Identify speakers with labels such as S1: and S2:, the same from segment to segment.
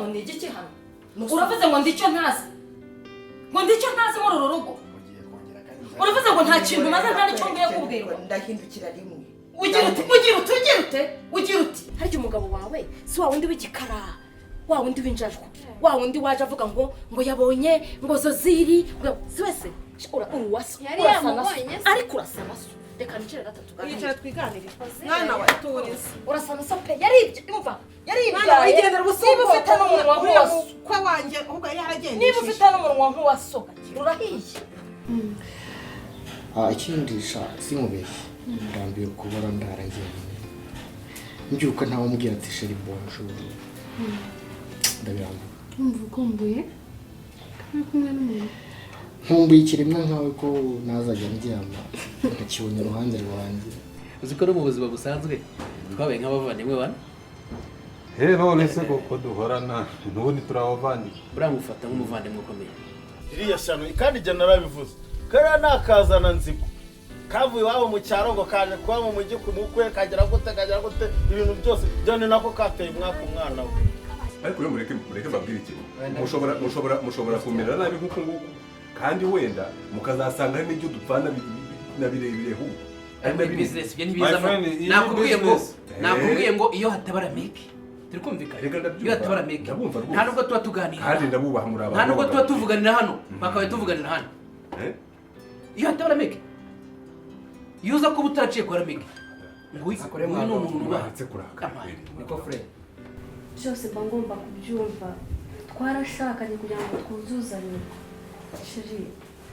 S1: ngo ndi igiki hano uravuze ngo ndicyo ntazi muri uru rugo uravuze ngo nta kintu maze nta nicyo ngiye kubwirwa
S2: ndahindukira rimwe
S1: ugira uti harya umugabo wawe si wa wundi w'igikara wa wundi w'injajwa wa wundi waje avuga ngo yabonye ngo zo ziri si wese
S3: yari yamubonye
S1: ariko urasana so reka nicere gatatu
S2: yicara twiganire mwana wa turize
S1: urasana so pe yaribye umva
S2: mwana wa igendera ubusumbo
S1: niba ufite n'umunwa nk'uwaso
S2: kwa wanjye ahubwo yaragendeshe
S1: niba ufite n'umunwa nk'uwaso rurahiye
S4: ikindi sinkubeshye ndambiwe kubura ndaragiye mbyuka ntawe umbwira ati sheri bonjour ndabirambuye
S3: ukumbuye kandi kumwe n'umuntu
S4: nkumbuye ikiremwa nkawe ko nazajya ndyama nkakibonye uruhande rwanjye
S5: uzi ko no mu buzima busanzwe twabaye nk'abavandimwe bana
S6: none se koko duhorana n'ubundi turabavandimwe
S5: buramufata nk'umuvandimwe ukomeye
S7: iriya shano kandi jya narabivuze kariya nakazana nziko kavuye iwabo mu cyaro ngo kaje kuba mu mujyi ku mukwe kagera gute ibintu byose byone nako kateye umwaka umwana we
S6: ariko rero mureke babwire ikintu mushobora kumera nabi nk'uko nguko kandi wenda mukazasanga hari n'ibyo dupfana na birebire hu
S5: ari muri business byo ntibizamo nakubwiye ngo iyo hatabara meke turi kumvikana iyo hatabara meke nta nubwo tuba tuganira
S6: kandi ndabubaha muri abantu
S5: nta nubwo tuba tuvuganira hano bakabaye tuvuganira hano iyo hatabara meke iyo uza kuba utaraciye kwa meke
S6: akore mwana ubahatse kurakara
S5: niko frere
S3: byose mba ngomba kubyumva twarashakanye kugira ngo twuzuzanye sheri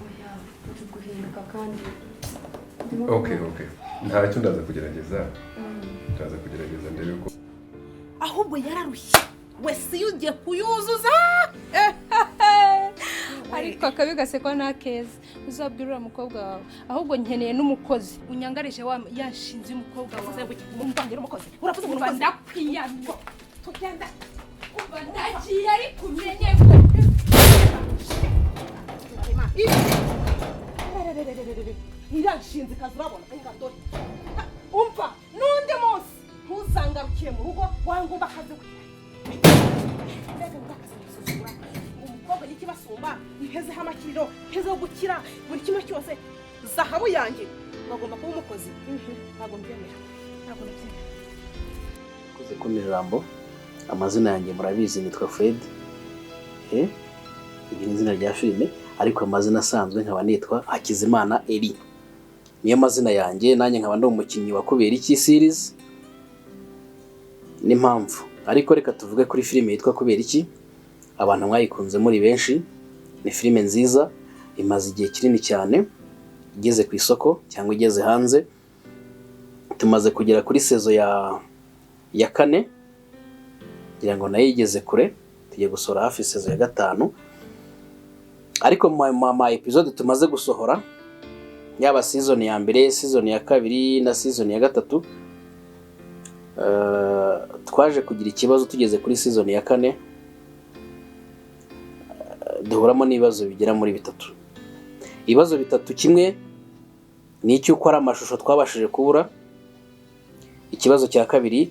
S3: oya uri guhinduka kandi
S6: okay ntacyo ndaza kugerageza ndebe ko
S2: ahubwo yararushye wese yugiye kuyuzuza
S3: ariko akabi gasekwa nta keza uzabwira uriya mukobwa wawe ahubwo nkeneye n'umukozi unyangarije yashinze umukobwa wawe
S2: umvangira umukozi uravuze ngo ndakwiyamye tugenda
S3: kuva ndagiye ariko umenye ko
S2: irashinze kazi urabona ingadori umva n'undi munsi ntuzangarukire mu rugo wangumva akazi we mbega ndakasuzugura umukobwa y'ikibasumba ntezeho amakiriro ntezeho gukira buri kimwe cyose zahabu yanjye bagomba kuba umukozi ntabwo mbyemera
S5: kuze ku mirambo amazina yanjye murabizi nitwa Fred iri ni izina rya filime ariko amazina asanzwe nkaba nitwa Hakizimana Eri niyo mazina yanjye nanjye nkaba ndi umukinnyi wa Kuberiki series n'impamvu ariko reka tuvuge kuri filime yitwa Kuberiki abantu mwayikunze muri benshi ni filime nziza imaze igihe kinini cyane igeze ku isoko cyangwa igeze hanze tumaze kugera kuri sezo ya 4 ngira ngo nayo igeze kure tugiye gusora hafi sezo ya 5 ariko ma episode tumaze gusohora yaba season ya 1 season ya 2 na season ya 3 twaje kugira ikibazo tugeze kuri season ya 4 duhuramo n'ibibazo bigera muri 3 ibibazo 3 kimwe ni icy'uko ari amashusho twabashije kubura ikibazo cya 2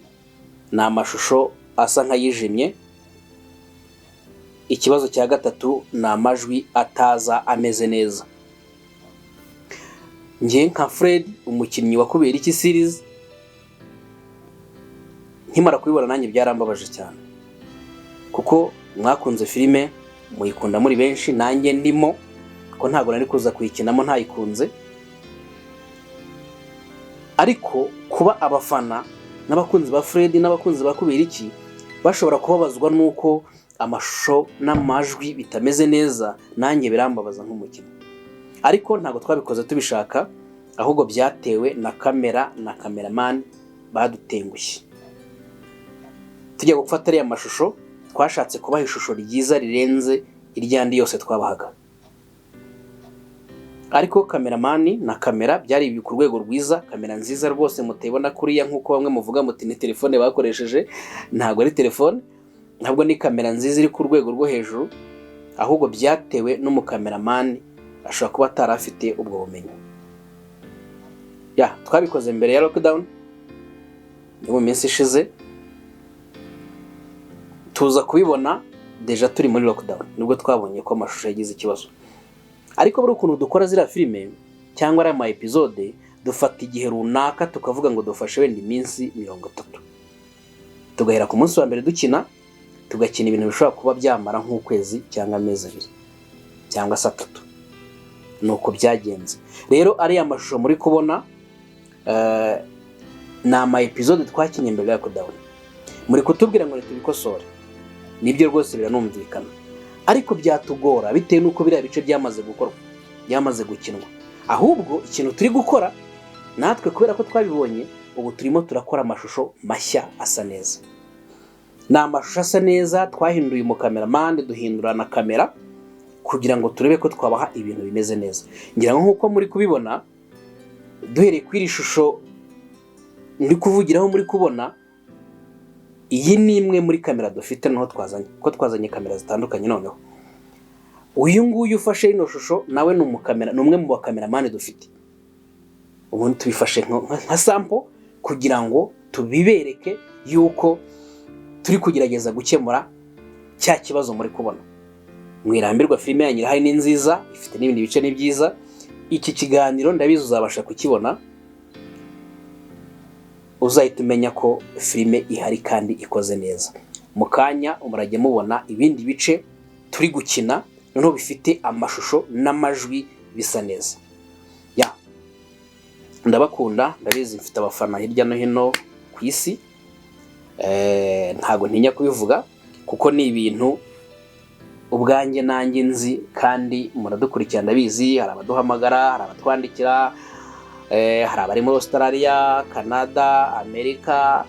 S5: ni amashusho asa nk'ayijimye ikibazo cya 3 ni amajwi ataza ameze neza nge nka Fred umukinnyi wa Kuberiki series nkimara kubibona nanjye byarambabaje cyane kuko mwakunze filime muyikunda muri benshi nanjye ndimo ko ntago nari kuza kuyikinamo ntayikunze ariko kuba abafana n'abakunzi ba Fred n'abakunzi ba Kuberiki bashobora kubabazwa nuko amashusho n'amajwi bitameze neza nanjye birambabaza nk'umukinnyi ariko ntago twabikoze tubishaka ahubwo byatewe na kamera na cameraman badutengushye tujya gufata ariya mashusho twashatse kubaha ishusho ryiza rirenze iryandi yose twabahaga ariko cameraman na kamera byari ku rwego rwiza kamera nziza rwose mutebona kuriya nkuko bamwe muvuga muti ni telefone bakoresheje ntago ari telefone ntabwo ni kamera nziza iri ku rwego rwo hejuru ahubwo byatewe n'umukameraman ashobora kuba atarafite ubwo bumenyi twabikoze mbere ya lockdown ni mu minsi ishize tuza kubibona deja turi muri lockdown nibwo twabonye ko amashusho yagize ikibazo, ariko buri ukuntu dukora ziriya filime cyangwa ari ama episode dufata igihe runaka tukavuga ngo dufashe wenda iminsi 30, tugahera ku munsi wa mbere dukina, tugakina ibintu bishobora kuba byamara nk'ukwezi cyangwa amezi 2 cyangwa 3. nuko byagenze rero ari amashusho muri kubona na ama episode twakinye mbere ya lockdown, muri kutubwira ngo tubikosore, nibyo rwose biranumvikana, ariko byatugora bitewe nuko biriya bice byamaze gukorwa, byamaze gukinwa. Ahubwo ikintu turi gukora natwe kubera ko twabibonye, ubu turimo turakora amashusho mashya asa neza. Na amashusho asa neza, twahinduye mu cameraman, duhindura na kamera kugira ngo turebe ko twabaha ibintu bimeze neza. Ngira ngo nkuko muri kubibona, duhereye kwiri shusho ndi kuvugiraho muri kubona, iyi ni imwe muri kamera dufite naho twazanye, ko twazanye kamera zitandukanye. Noneho uyu nguyu ufashe ino shusho nawe ni umukamera, ni umwe mu bakameramani dufite. Ubu tubifashe nka sample kugira ngo tubibereke yuko turi kugerageza gukemura cya kibazo muri kubona. Mwirambirwa filime yanyu hari ni nziza, ifite n'ibindi bice ni byiza. Iki kiganiro ndabizi uzabasha kukibona, uzahita umenya ko filime ihari kandi ikoze neza. Mu kanya umurage mubona ibindi bice turi gukina, noneho bifite amashusho n'amajwi bisa neza. Ya ndabakunda, ndabizi mfite abafana hirya no hino ku isi, ntago ntinya kubivuga kuko ni ibintu ubwanjye nanjye nzi kandi muradukurikirana bizi. Hari abaduhamagara, hari abatwandikira, hari abari muri Australia, Canada, Amerika,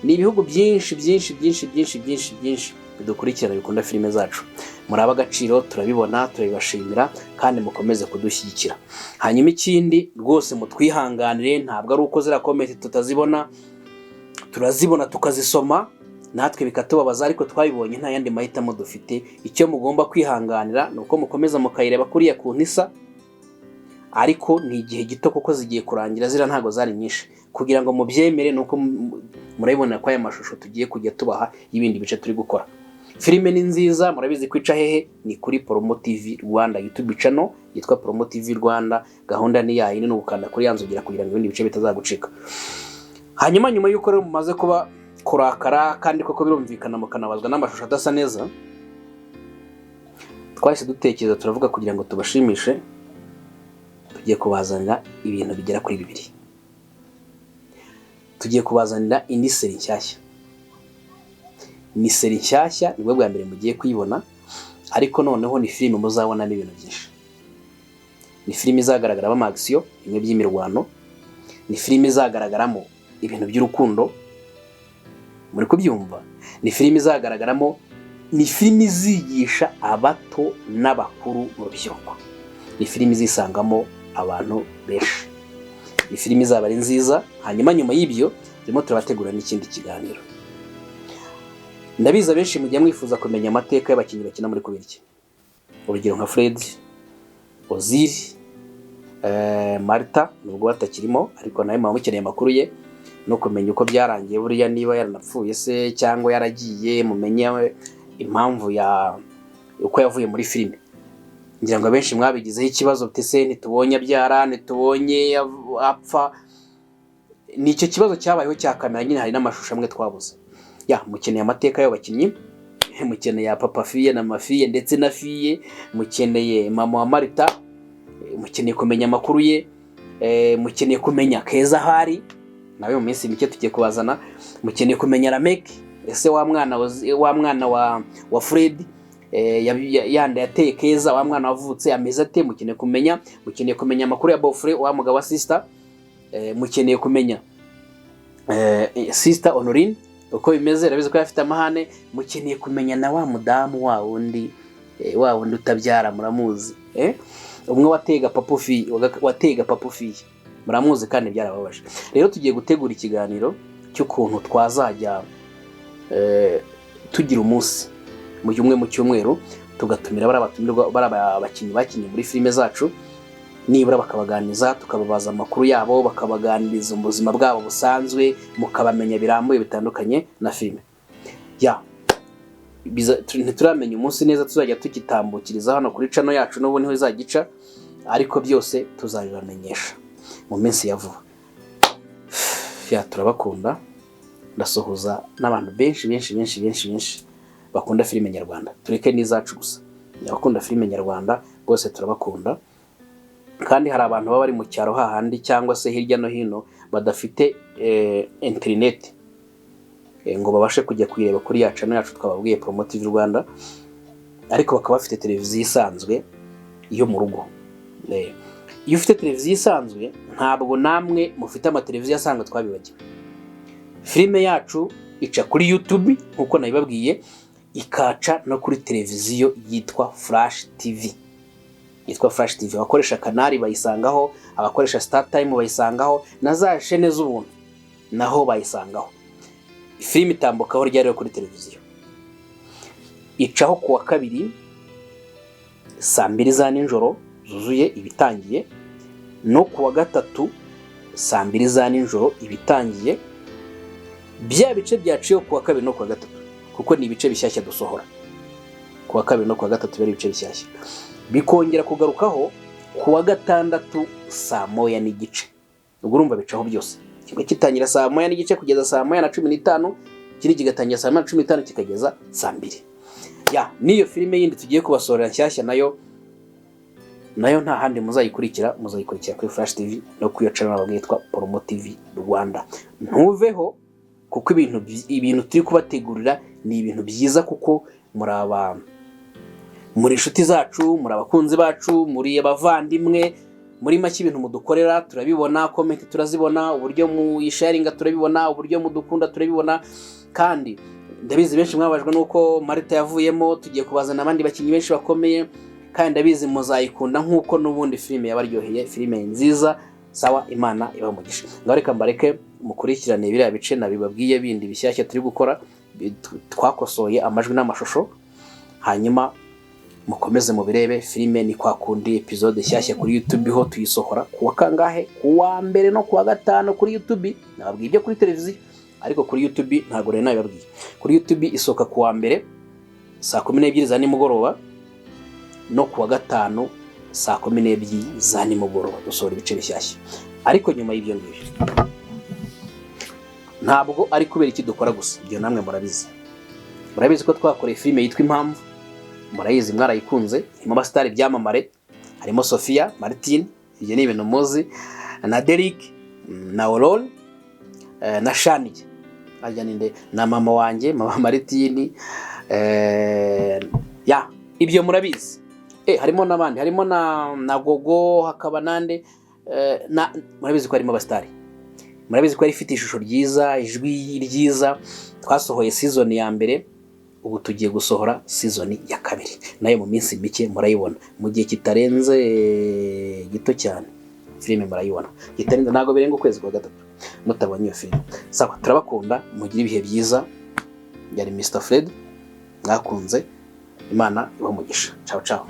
S5: ni ibihugu byinshi bidukurikirana bikunda filime zacu. Muri abagaciro turabibona, turabibashimira kandi mukomeze kudushyigikira. Hanyuma ikindi rwose mutwihanganire, ntabwo ari uko zira comment tutazibona, turazibona tukazisoma natwe bikatubabaza, ariko twabibonye nta yandi mahitamo dufite. Icyo mugomba kwihanganira nuko mukomeza mukayireba kuriya ku ntisa, ariko ni igihe gito kuko zigiye kurangira, zira ntago zari nyinshi. Kugira ngo mubyemere nuko murabibona ko aya mashusho tugiye kujya tubaha ibindi bice turi gukora. Filime ni nziza, murabizi kwica hehe, ni kuri Promo TV Rwanda YouTube channel yitwa Promo TV Rwanda. Gahunda ni yayi, ni ukanda kuri yanzugira kugira ngo ibindi bice bitazagucika. Hanyuma nyuma yuko rero mumaze kuba kurakara kandi koko birumvikana mukanabazwa n'amashusho adasa neza, twahise dutekereza turavuga kugira ngo tubashimishe, tugiye kubazanira ibintu bigera kuri 2. Tugiye kubazanira indi seri nshyashya. Ni seri nshyashya, nibwo bwa mbere mugiye kuyibona, ariko noneho ni filime muzabona n'ibintu byinshi. Ni filime izagaragaramo action, imwe by'imirwano, ni filime izagaragaramo ibintu by'urukundo, muri kubyumva. Ni filime izagaragaramo, ni filime izigisha abato n'abakuru mu rubyiruko. Ni filime izisangamo abantu benshi. Ni filime izaba ari nziza. Hanyuma nyuma y'ibyo turimo turabategura n'ikindi kiganiro. Ndabiza benshi mujya mwifuza kumenya amateka y'abakinnyi bakina muri Kubiriki. Urugero nka Fred, Ozil, Marta nubwo batakirimo, ariko nawe mukeneye amakuru ye no kumenya uko byarangiye, buriya niba yaranapfuye se cyangwa yaragiye, mumenye impamvu ya uko yavuye muri filime. Ngira ngo benshi mwabigizeho ikibazo, tese ntitubonye abyara, ntitubonye apfa. Nicyo kibazo cyabayeho cya kamera nyine, hari n'amashusho amwe twabuze. Ya mukeneye amateka y'abakinnyi, mukeneye ya papa fiye na mafiye ndetse na fiye, mukeneye mama wa Marita, mukeneye kumenya amakuru ye, mukeneye kumenya Keza hari nawe mu minsi mike tugiye kubazana, mukeneye kumenya Ramek, ese wa mwana wa Fred yanda yateye Keza, wa mwana wavutse ameze ate, mukeneye kumenya amakuru ya Bofre wa mugabo wa sister, mukeneye kumenya sister Honorine uko bimeze, rabize ko yafite amahane, mukeneye kumenya na wa mudamu wa wundi utabyara, muramuzi umwe watega papufi muramuzi kandi byarababaje. Rero tugiye gutegura ikiganiro cy'ukuntu twazajya tugira umunsi mu cyumweru tugatumira abakinnyi bakinnye muri filime zacu, nibura bakabaganiza, tukababaza amakuru yabo, bakabaganiriza ubuzima bwabo busanzwe, mukabamenya birambuye bitandukanye na filime. Ya ntituramenya umunsi neza tuzajya tugitambukiriza hano kuri channel yacu n'ubu niho izagica, ariko byose tuzabibamenyesha mu minsi ya vuba. Turabakunda, ndasuhuza n'abantu benshi bakunda filime nyarwanda, tureke n'izacu gusa. Abakunda filime nyarwanda bose turabakunda, kandi hari abantu baba bari mu cyaro hahandi cyangwa se hirya no hino badafite internet ngo babashe kujya kwireba kuri ya channel yacu twababwiye Promotive Rwanda, ariko bakaba bafite televiziyo isanzwe yo mu rugo. Iyo ufite televiziyo isanzwe ntabwo namwe mufite amateleviziyo asanzwe twabibagiwe. Filime yacu ica kuri YouTube nkuko nabibabwiye, ikaca no kuri televiziyo yitwa Flash TV. Yitwa Flash TV, abakoresha kanari bayisangaho, abakoresha Star Time bayisangaho, na za chaîne z'ubuntu naho bayisangaho. Filime itambukaho ryari kuri televiziyo, icaho kuwa kabiri saa 2 za nijoro zuzuye ibitangiye, no kuwa gatatu saa 2 za nijoro ibitangiye. Bya bice byaciye kuwa kabiri no kuwa gatatu, kuko ni ibice bishyashya dusohora. Kuwa kabiri no kuwa gatatu bari ibice bishyashya, bikongera kugarukaho kuwa gatandatu saa 1:15. Ubwo urumva bicaho byose, kimwe kitangira saa 1:15 kugeza saa 1:15, kiri kigatangira saa 1:15 kikageza saa 2. Niyo filime yindi tugiye kubasorera nshyashya nayo nta handi muzayikurikira kuri Flash TV no kuri channel yitwa Promotive Rwanda. Ntuveho, kuko ibintu turi kubategurira ni ibintu byiza, kuko muri inshuti zacu, muri abakunzi bacu, muri abavandimwe, muri make ibintu mudukorera turabibona, comment turazibona, uburyo muyisharinga turabibona, uburyo mudukunda turabibona. Kandi ndabizi benshi mwabajwe nuko Marita yavuyemo, tugiye kubazana abandi bakinyi benshi bakomeye, kandi ndabizi muzayikunda nkuko n'ubundi filime yabaryoheye. Filime nziza, sawa, Imana ibamugisha. Ngaho reka mbareke mukurikirane biriya bice nabibabwiye bindi bishyashya turi gukora, twakosoye amajwi n'amashusho, hanyuma mukomeze mubirebe. Filime ni kwa kundi episode nshyashya kuri YouTube ho tuyisohora kuwa kangahe, kuwa mbere no kuwa gatanu kuri YouTube. Nababwiye ibyo kuri televiziyo, ariko kuri YouTube ntago rero nabibabwiye. Kuri YouTube isohoka kuwa mbere saa 12 za nimugoroba, no kuwa gatanu saa 12 za nimugoroba dusohora ibice bishyashya. Ariko nyuma y'ibyo ngibyo ntabwo ari kubera iki dukora gusa, ibyo namwe murabizi ko twakoreye filime yitwa Impamvu, murayizi, mwarayikunze. Harimo abasitari byamamare, harimo Sofia Martin, ibyo ni ibintu muzi, na Derek, na Aurore, na Shaniye, na mama wanjye, mama Martin, ibyo murabizi. Harimo n'abandi, harimo na Gogo, hakaba nande, murabizi ko harimo abasitari. Murabizi ko ari ifite ishusho ryiza, ijwi ryiza. Twasohoye season ya mbere, ubu tugiye gusohora season ya kabiri, nayo mu minsi mike murayibona, mu gihe kitarenze gito cyane. Filime murayibona kitarenze, ntago birenga ukwezi kwa gatatu mutabonye iyo filime. Sawa, turabakunda, mugire ibihe byiza. Yari Mr Fred, mwakunze, Imana ibamugisha. Ciao ciao.